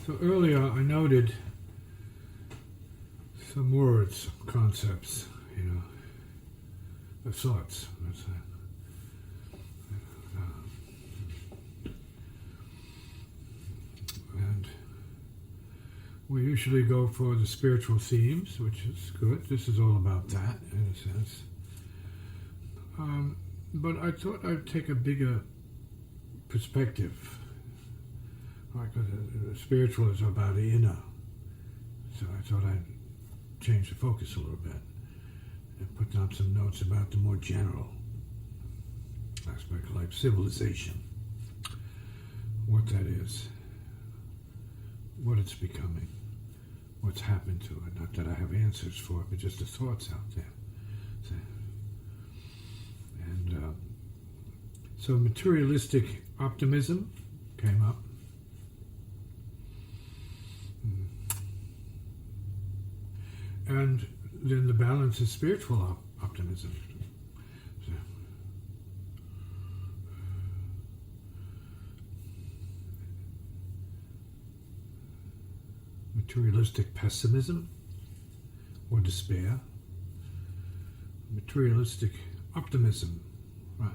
So earlier I noted some words, concepts, the thoughts. And we usually go for the spiritual themes, which is good. This is all about that, in a sense. But I thought I'd take a bigger perspective. Like the spiritual is about the inner. So I thought I'd change the focus a little bit and put down some notes about the more general aspect, like civilization, what that is, what it's becoming, what's happened to it. Not that I have answers for it, but just the thoughts out there. And so materialistic optimism came up. And then the balance is spiritual optimism. So, materialistic pessimism or despair. Materialistic optimism, right?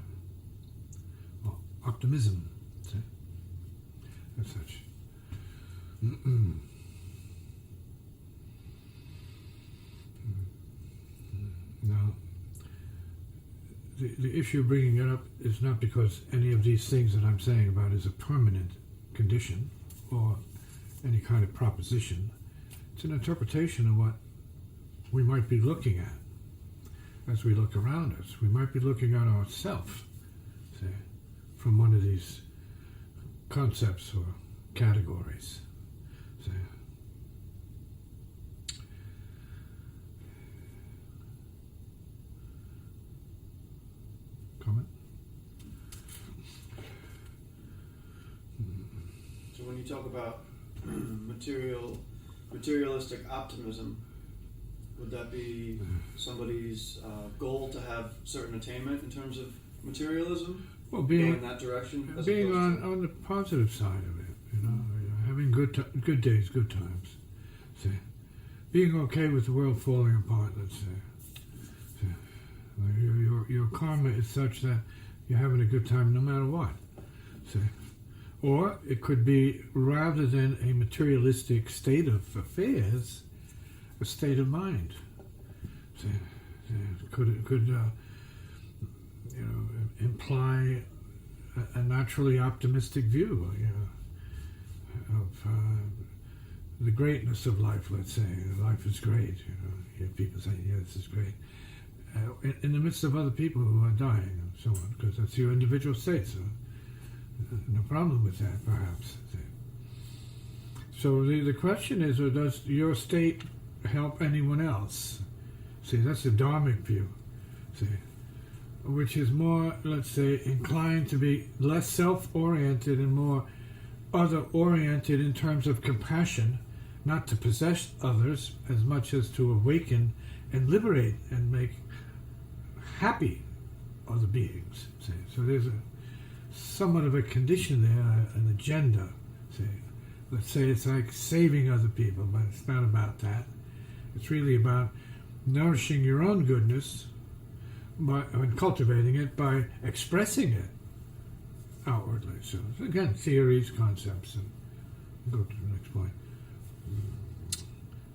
Well, optimism, see? As such. Now, the issue of bringing it up is not because any of these things that I'm saying about is a permanent condition or any kind of proposition. It's an interpretation of what we might be looking at as we look around us. We might be looking at ourselves, say, from one of these concepts or categories. Say. Comment? So when you talk about materialistic optimism, would that be somebody's goal to have certain attainment in terms of materialism? Well, being in that direction, being on the positive side of it, having good days, good times. See, being okay with the world falling apart. Let's say, your karma is such that you're having a good time no matter what. See, or it could be rather than a materialistic state of affairs, a state of mind. See, could imply a naturally optimistic view, of the greatness of life. Let's say life is great. You hear people saying, "Yeah, this is great," in the midst of other people who are dying and so on, because that's your individual state. So no problem with that, perhaps. So the question is, does your state help anyone else? See, that's the dharmic view. See, which is more, let's say, inclined to be less self-oriented and more other-oriented in terms of compassion, not to possess others as much as to awaken and liberate and make happy other beings. See? So there's somewhat of a condition there, an agenda. See? Let's say it's like saving other people, but it's not about that. It's really about nourishing your own goodness and cultivating it by expressing it outwardly. So again, theories, concepts, and go to the next point.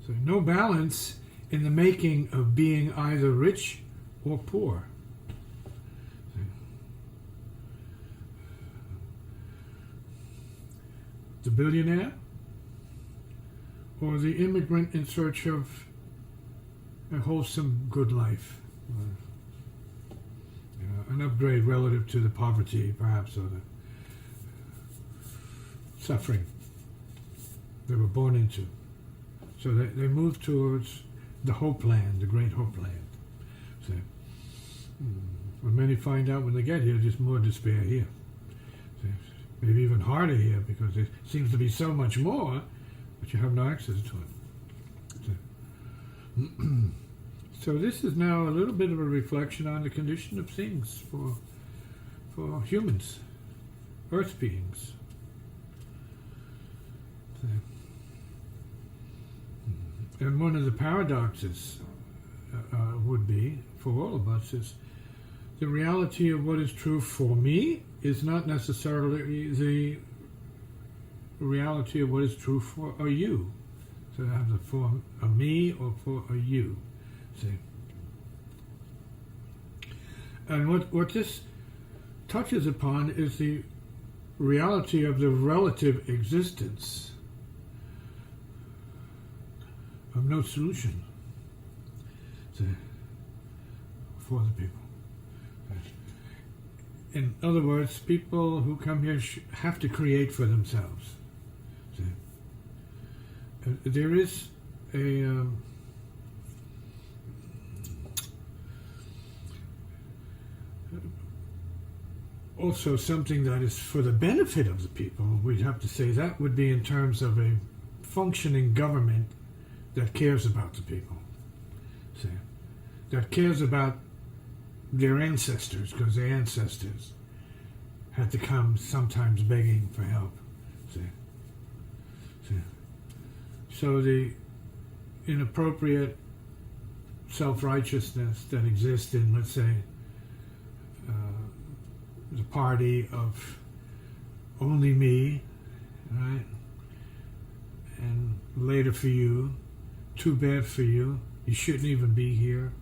So no balance in the making of being either rich or poor. The billionaire or the immigrant in search of a wholesome, good life. An upgrade relative to the poverty, perhaps, or the suffering they were born into. So they move towards the hope land, the great hope land. So, when many find out when they get here, there's more despair here. So, maybe even harder here, because there seems to be so much more, but you have no access to it. So this is now a little bit of a reflection on the condition of things for humans, earth beings. And one of the paradoxes would be, for all of us, is the reality of what is true for me is not necessarily the reality of what is true for a you. So I have the for a me or for a you. See? And what this touches upon is the reality of the relative existence of no solution, see, for the people. In other words, people who come here have to create for themselves. See? There is a also something that is for the benefit of the people. We'd have to say that would be in terms of a functioning government that cares about the people. See? That cares about their ancestors, because their ancestors had to come sometimes begging for help. See? See? So the inappropriate self-righteousness that exists in, let's say, the party of only me, right? And later for you, too bad for you, you shouldn't even be here.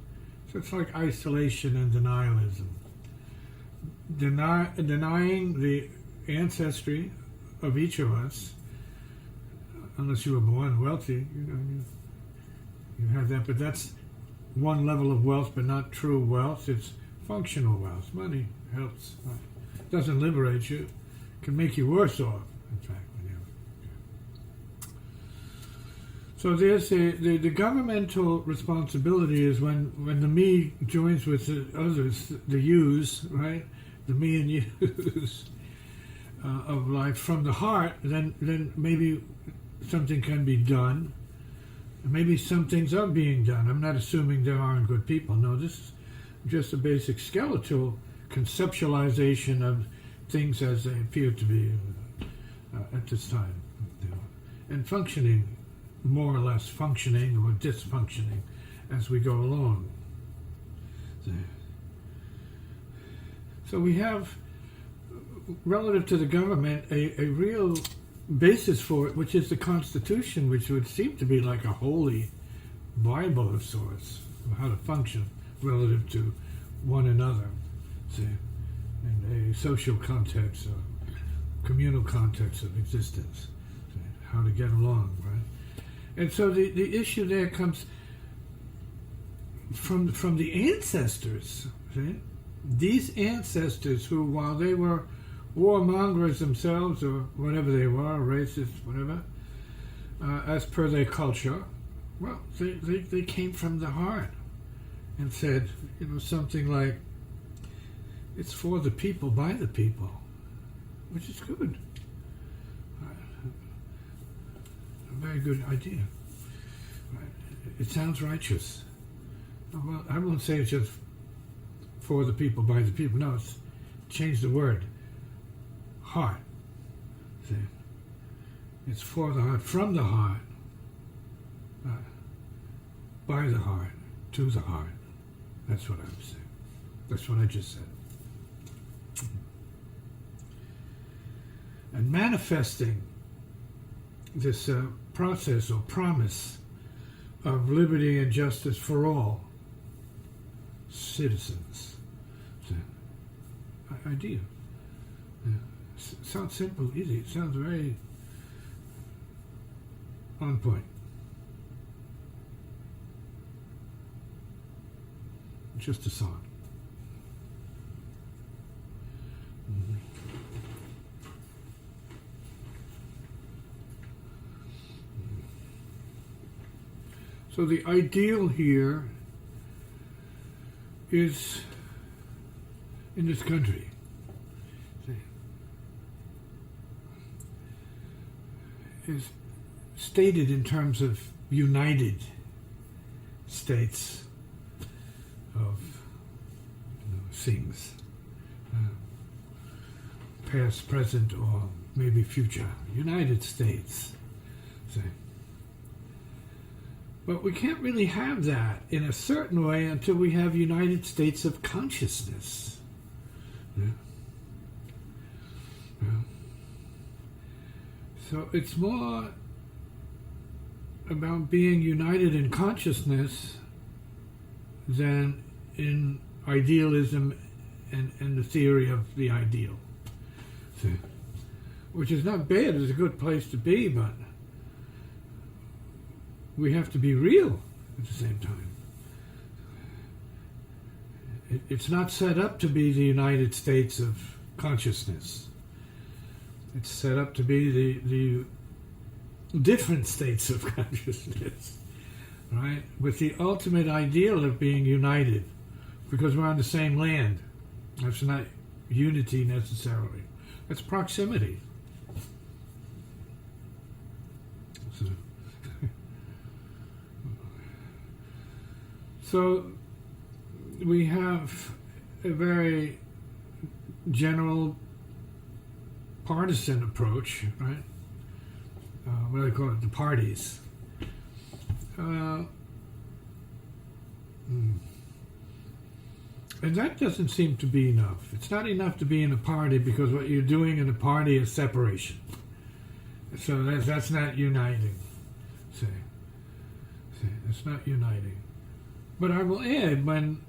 So it's like isolation and denialism. Denying the ancestry of each of us, unless you were born wealthy, you have that, but that's one level of wealth, but not true wealth. It's functional wealth. Money helps. Doesn't liberate you. Can make you worse off, in fact. So there's the governmental responsibility is when the me joins with the others, the yous, right? The me and yous of life from the heart, then maybe something can be done. Maybe some things are being done. I'm not assuming there aren't good people. No, this is just a basic skeletal conceptualization of things as they appear to be at this time. And functioning, more or less functioning or dysfunctioning as we go along. So we have, relative to the government, a real basis for it, which is the Constitution, which would seem to be like a holy Bible of sorts, of how to function relative to one another, see, in a social context or communal context of existence, see, how to get along, right? And so the issue there comes from the ancestors, see? These ancestors who, while they were warmongers themselves, or whatever they were, racist, whatever, as per their culture, well, they came from the heart and said, something like, it's for the people, by the people, which is good. A very good idea. It sounds righteous. Well, I won't say it's just for the people, by the people. No, it's change the word. Heart. See? It's for the heart, from the heart, by the heart, to the heart. That's what I'm saying. That's what I just said. And manifesting this process or promise of liberty and justice for all citizens. See? Idea. Yeah. Sounds simple, easy. It sounds very on point. Just a thought. Mm-hmm. So the ideal here is in this country. Is stated in terms of United States of things, past, present, or maybe future. United States. Say. But we can't really have that in a certain way until we have united states of consciousness. Yeah. Yeah. So it's more about being united in consciousness than in idealism and the theory of the ideal. See? Which is not bad, it's a good place to be, but we have to be real at the same time. It's not set up to be the United States of consciousness. It's set up to be the different states of consciousness, right? With the ultimate ideal of being united, because we're on the same land. That's not unity necessarily. That's proximity. So we have a very general partisan approach, right? What do they call it? The parties. And that doesn't seem to be enough. It's not enough to be in a party because what you're doing in a party is separation. So that's not uniting. See, it's not uniting. But I will add, when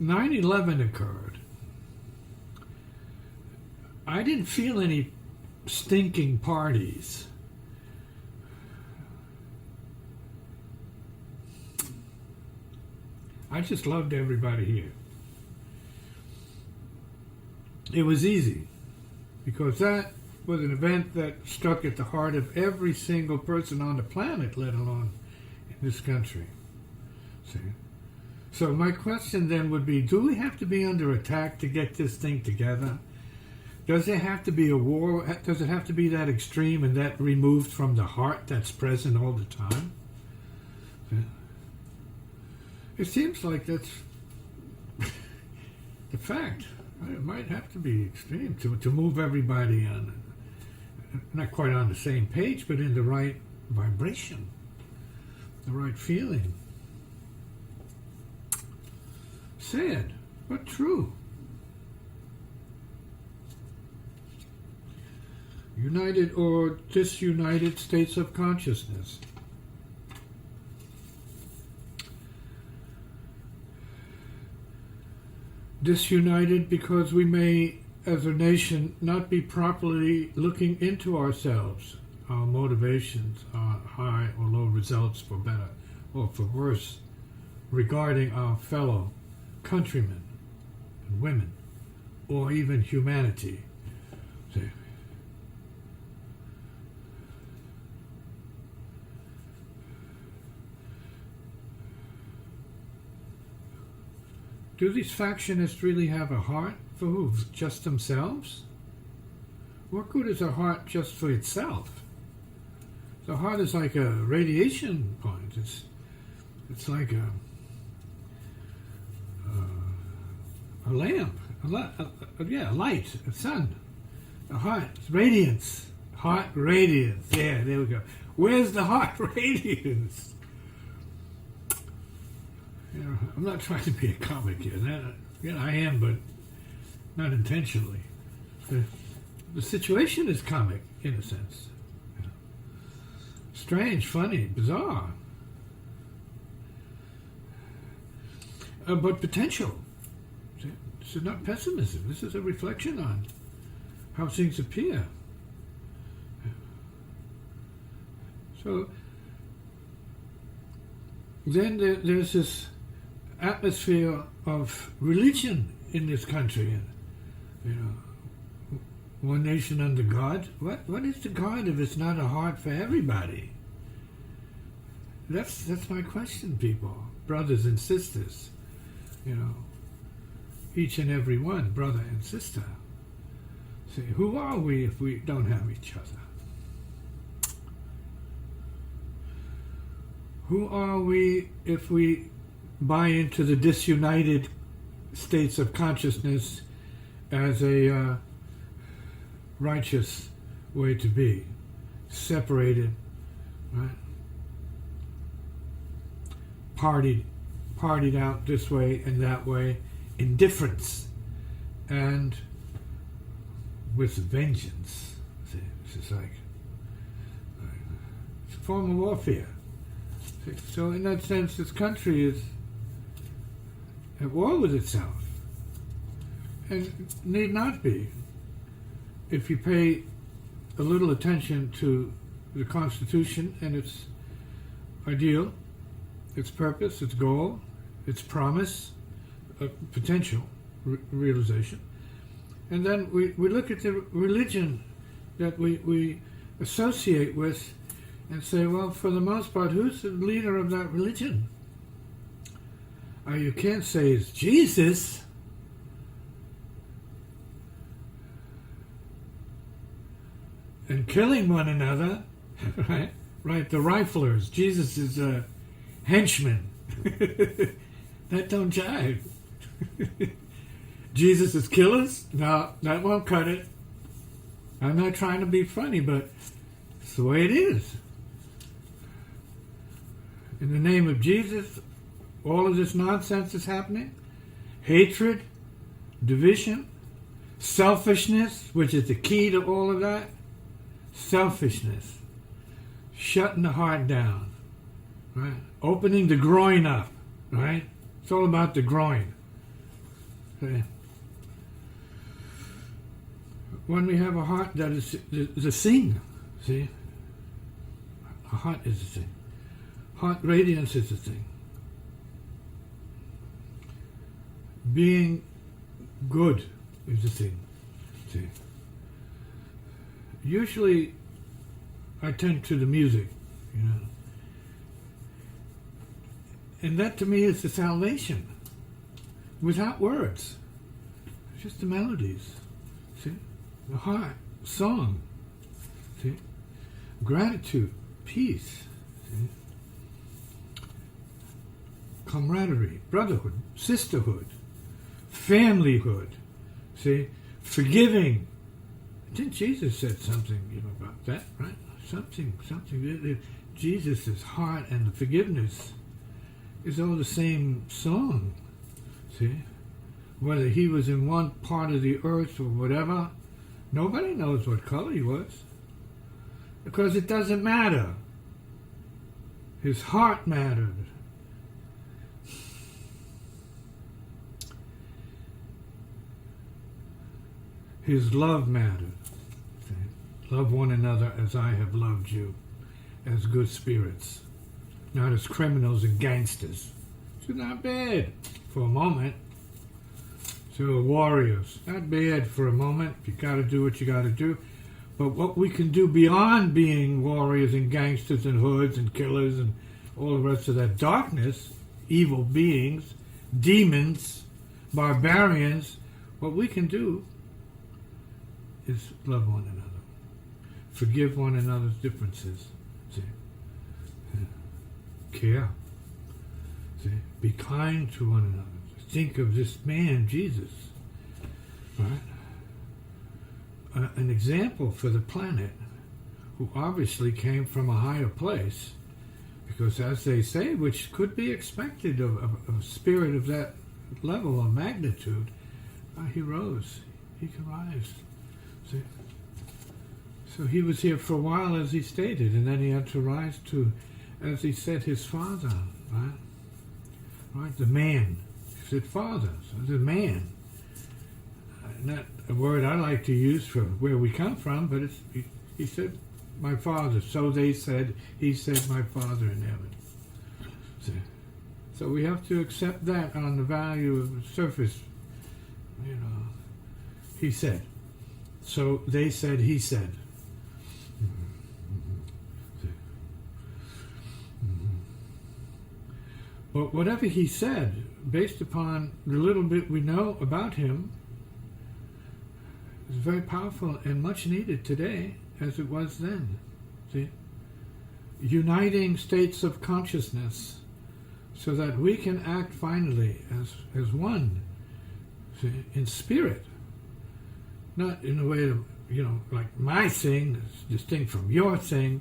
9/11 occurred, I didn't feel any stinking parties. I just loved everybody here. It was easy, because that was an event that struck at the heart of every single person on the planet, let alone in this country. See? So my question then would be, do we have to be under attack to get this thing together? Does it have to be a war? Does it have to be that extreme and that removed from the heart that's present all the time? See? It seems like that's the fact. It might have to be extreme to move everybody on, not quite on the same page, but in the right vibration, the right feeling. Sad, but true. United or disunited states of consciousness. Disunited because we may, as a nation, not be properly looking into ourselves, our motivations, our high or low results for better or for worse, regarding our fellow countrymen and women, or even humanity. See? Do these factionists really have a heart for who? Just themselves? What good is a heart just for itself? The heart is like a radiation point. It's like a lamp, a light, a sun, a heart, radiance, heart radiance. Yeah, there we go. Where's the heart radiance? You know, I'm not trying to be a comic here. I am, but not intentionally. The situation is comic, in a sense. You know. Strange, funny, bizarre. But potential. This is not pessimism. This is a reflection on how things appear. So then there's this atmosphere of religion in this country. You know, one nation under God. What is the God if it's not a heart for everybody? That's my question, people, brothers and sisters. You know, each and every one, brother and sister. Say, who are we if we don't have each other? Who are we if we buy into the disunited states of consciousness as a righteous way to be? Separated, right? partied out this way and that way, indifference, and with vengeance. See, it's just like it's a form of warfare. See, so in that sense, this country is at war with itself, and need not be if you pay a little attention to the Constitution and its ideal, its purpose, its goal, its promise, potential realization. And then we look at the religion that we associate with and say, well, for the most part, who's the leader of that religion? You can't say it's Jesus. And killing one another, right? Right, the riflers. Jesus is a henchman. That don't jive. Jesus is killers? No, that won't cut it. I'm not trying to be funny, but it's the way it is. In the name of Jesus, all of this nonsense is happening. Hatred, division, selfishness, which is the key to all of that. Selfishness. Shutting the heart down. Right? Opening the groin up. Right? It's all about the groin. Okay. When we have a heart that is a thing, see? A heart is a thing. Heart radiance is a thing. Being good is a thing. See? Usually, I tend to the music, you know. And that to me is the salvation. Without words. Just the melodies. See? The heart, song. See? Gratitude, peace. See? Camaraderie, brotherhood, sisterhood, familyhood. See? Forgiving. Didn't Jesus said something, you know, about that, right? Something. Jesus' heart and the forgiveness is all the same song. See? Whether he was in one part of the earth or whatever, nobody knows what color he was. Because it doesn't matter. His heart mattered. His love mattered. See? Love one another as I have loved you, as good spirits, not as criminals and gangsters. It's not bad for a moment. So warriors, not bad for a moment. You got to do what you got to do. But what we can do beyond being warriors and gangsters and hoods and killers and all the rest of that darkness, evil beings, demons, barbarians, what we can do is love one another. Forgive one another's differences. See? Care. See? Be kind to one another. Think of this man, Jesus. Right? An example for the planet, who obviously came from a higher place, because as they say, which could be expected of a spirit of that level of magnitude, he rose. He can rise. See? So he was here for a while, as he stated, and then he had to rise to, as he said, his father, right? Right? The man. He said father, so the man. Not a word I like to use for where we come from, but he said, my father. So they said, he said, my father in heaven. So we have to accept that on the value of the surface. You know, he said. So they said, he said. But whatever he said, based upon the little bit we know about him, is very powerful and much needed today as it was then. See? Uniting states of consciousness so that we can act finally as one, see, in spirit. Not in a way of, you know, like my thing is distinct from your thing,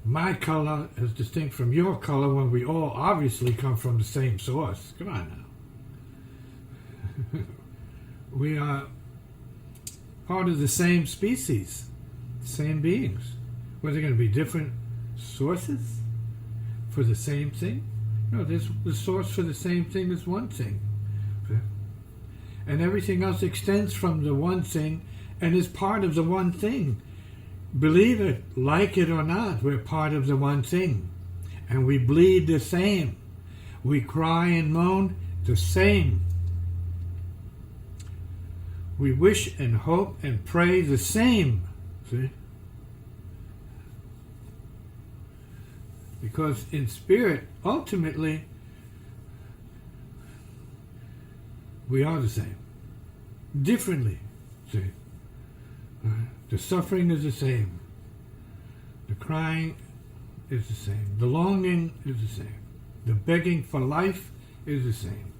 my color is distinct from your color when we all obviously come from the same source. Come on now. We are part of the same species, same beings. Were there going to be different sources for the same thing? No, there's the source for the same thing is one thing. And everything else extends from the one thing and is part of the one thing. Believe it, like it or not, we're part of the one thing. And we bleed the same. We cry and moan the same. We wish and hope and pray the same. See? Because in spirit, ultimately, we are the same. Differently. See? The suffering is the same. The crying is the same. The longing is the same. The begging for life is the same.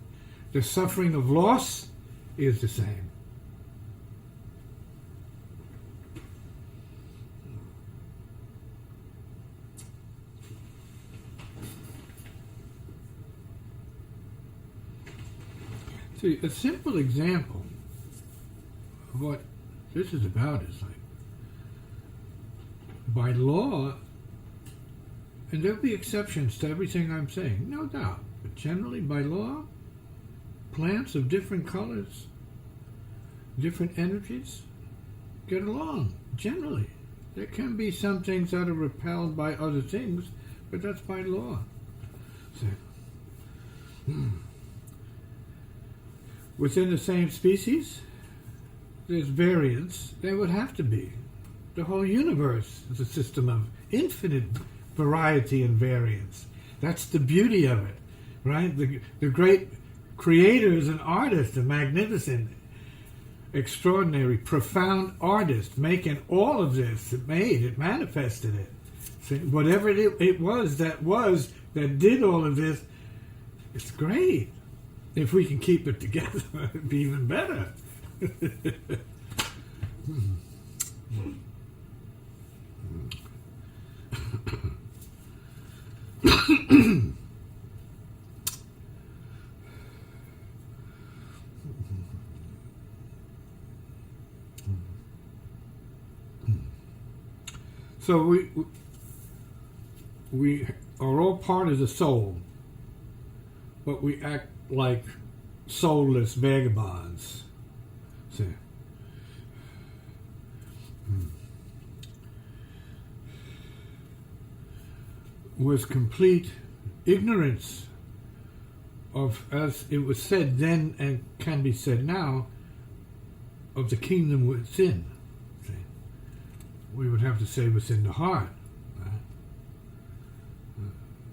The suffering of loss is the same. See, a simple example of what this is about is like, by law, and there'll be exceptions to everything I'm saying, no doubt, but generally by law, plants of different colors, different energies, get along, generally. There can be some things that are repelled by other things, but that's by law. So, within the same species, there's variance. There would have to be. The whole universe is a system of infinite variety and variance. That's the beauty of it, right? The great creators and artists, the magnificent, extraordinary, profound artists making all of this, it manifested it. So whatever it was that did all of this, it's great. If we can keep it together, it'd be even better. So we are all part of the soul, but we act like soulless vagabonds. See? With complete ignorance of, as it was said then and can be said now, of the kingdom within. See? We would have to say within the heart. Right?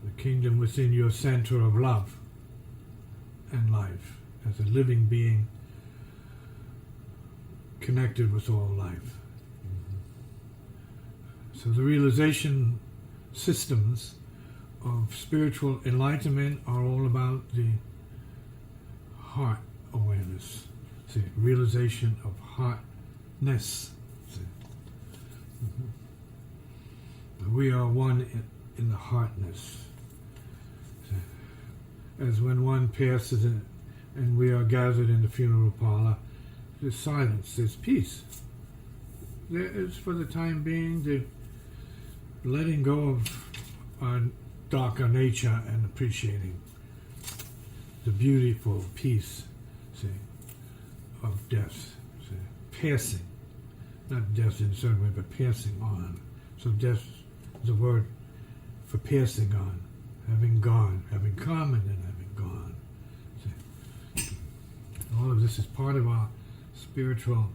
The kingdom within your center of love and life, as a living being connected with all life. So the realization systems of spiritual enlightenment are all about the heart awareness. See, realization of heartness. See. We are one in the heartness. See. As when one passes and we are gathered in the funeral parlor, there's silence, there's peace. There is, for the time being, the letting go of our darker nature and appreciating the beautiful peace, see, of death, see, passing, not death in a certain way, but passing on. So death is a word for passing on, having gone, having come and then having gone. See. All of this is part of our spiritual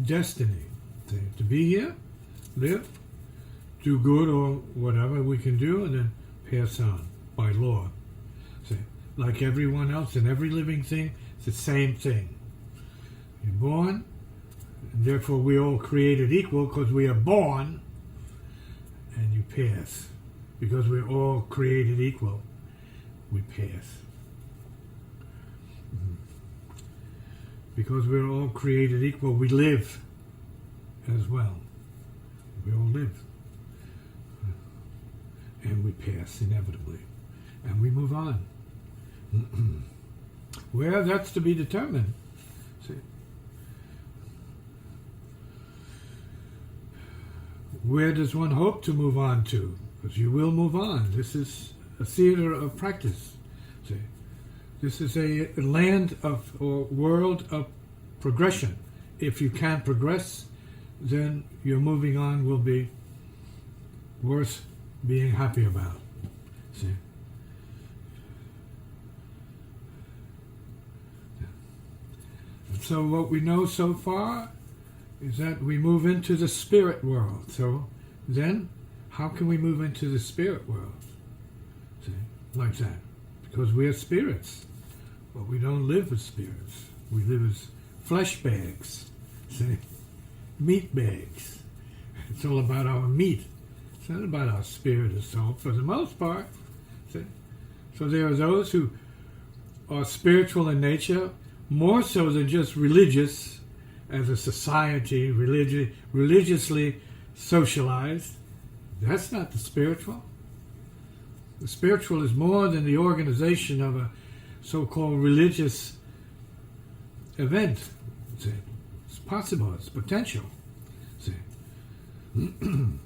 destiny, see, to be here, live, do good or whatever we can do, and then pass on by law. See, like everyone else and every living thing, it's the same thing. You're born, and therefore we all created equal because we are born, and you pass. Because we're all created equal, we pass. Because we're all created equal, we live as well. We all live. pass inevitably, and we move on. Where, that's to be determined. See? Where does one hope to move on to? Because you will move on. This is a theater of practice. See? This is a land of, or world of progression. If you can't progress, then your moving on will be worth being happy about. See? And so what we know so far is that we move into the spirit world. So then, how can we move into the spirit world? See? Like that. Because we are spirits. But we don't live as spirits. We live as flesh bags. See? Meat bags. It's all about our meat. It's not about our spirit or soul, for the most part. See? So there are those who are spiritual in nature, more so than just religious, as a society, religiously socialized. That's not the spiritual. The spiritual is more than the organization of a so-called religious event. See? It's possible, it's potential. See? The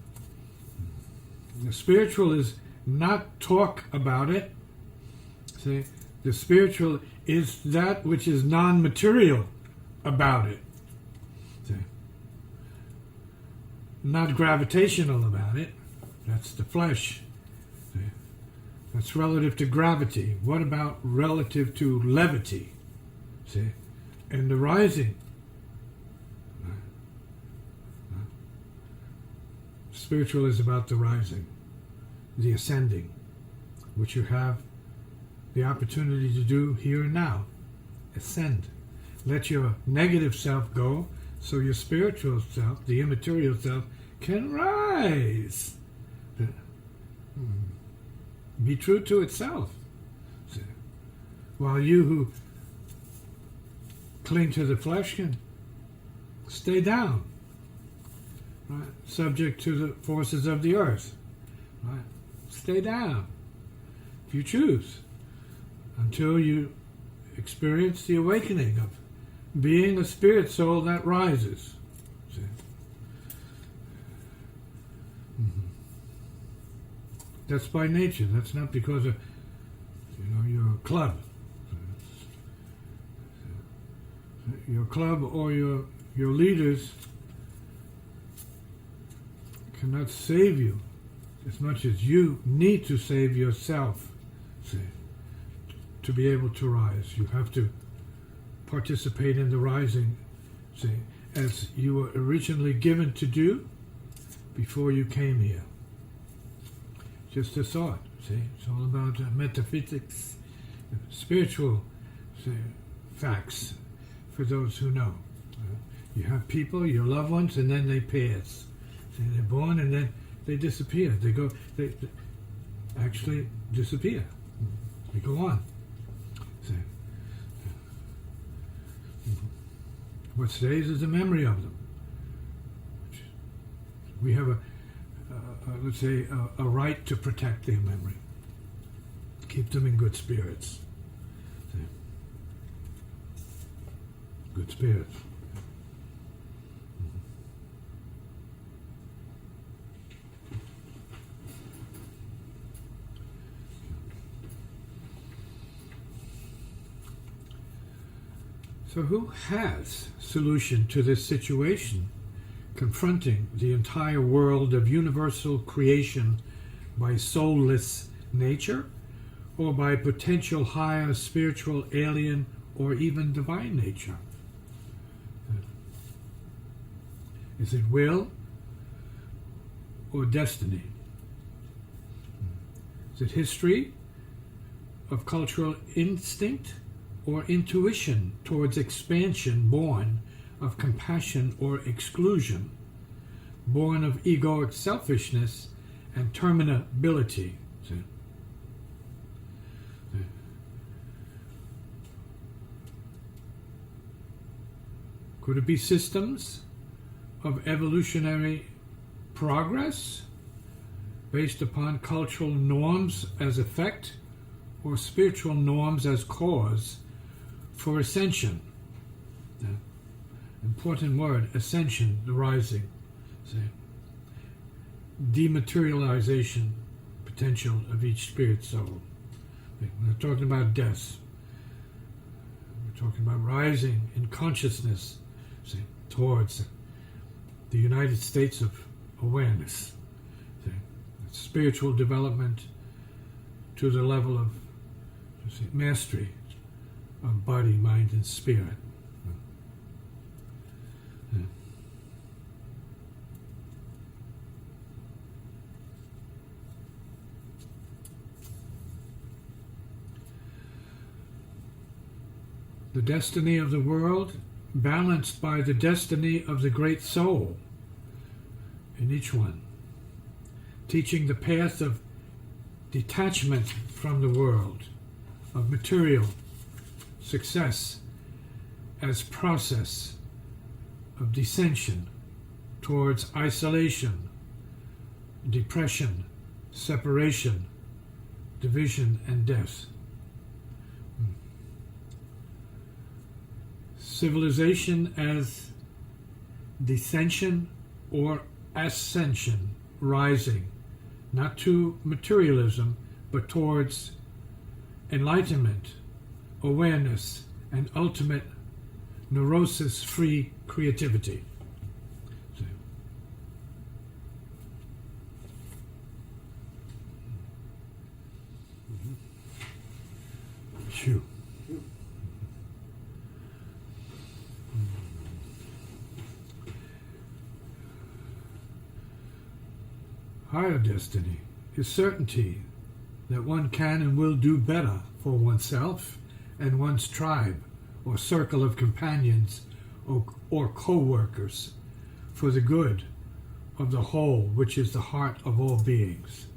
spiritual is not talk about it. See? The spiritual is that which is non-material about it. See? Not gravitational about it. That's the flesh. See? That's relative to gravity. What about relative to levity? See? And the rising. Spiritual is about the rising, the ascending, which you have the opportunity to do here and now. Ascend. Let your negative self go so your spiritual self, the immaterial self, can rise. Be true to itself. While you who cling to the flesh can stay down, right? Subject to the forces of the earth. Right? Stay down if you choose, until you experience the awakening of being a spirit soul that rises. See? That's by nature. That's not because of, you're a club. Your club or your leaders cannot save you as much as you need to save yourself. See? To be able to rise, you have to participate in the rising, see, as you were originally given to do before you came here. Just a thought, see, it's all about metaphysics, spiritual, see, facts for those who know. You have people, your loved ones, and then they pass. See, they're born and then they disappear. They actually disappear. They go on. See? What stays is the memory of them. We have let's say, a right to protect their memory. Keep them in good spirits. See? Good spirits. So who has solution to this situation, confronting the entire world of universal creation by soulless nature, or by potential higher spiritual, alien, or even divine nature? Is it will or destiny? Is it history of cultural instinct, or intuition towards expansion born of compassion or exclusion, born of egoic selfishness and terminability? See? Could it be systems of evolutionary progress based upon cultural norms as effect or spiritual norms as cause for ascension. Important word, ascension, the rising. See? Dematerialization potential of each spirit soul. We're not talking about death. We're talking about rising in consciousness, see, towards the United States of awareness. See? Spiritual development to the level of mastery of body, mind, and spirit. The destiny of the world balanced by the destiny of the great soul in each one, teaching the path of detachment from the world, of material success as process of descension towards isolation, depression, separation, division, and death. Civilization as descension or ascension, rising, not to materialism, but towards enlightenment, awareness, and ultimate neurosis-free creativity. Phew. Higher destiny is certainty that one can and will do better for oneself and one's tribe or circle of companions or co-workers for the good of the whole, which is the heart of all beings.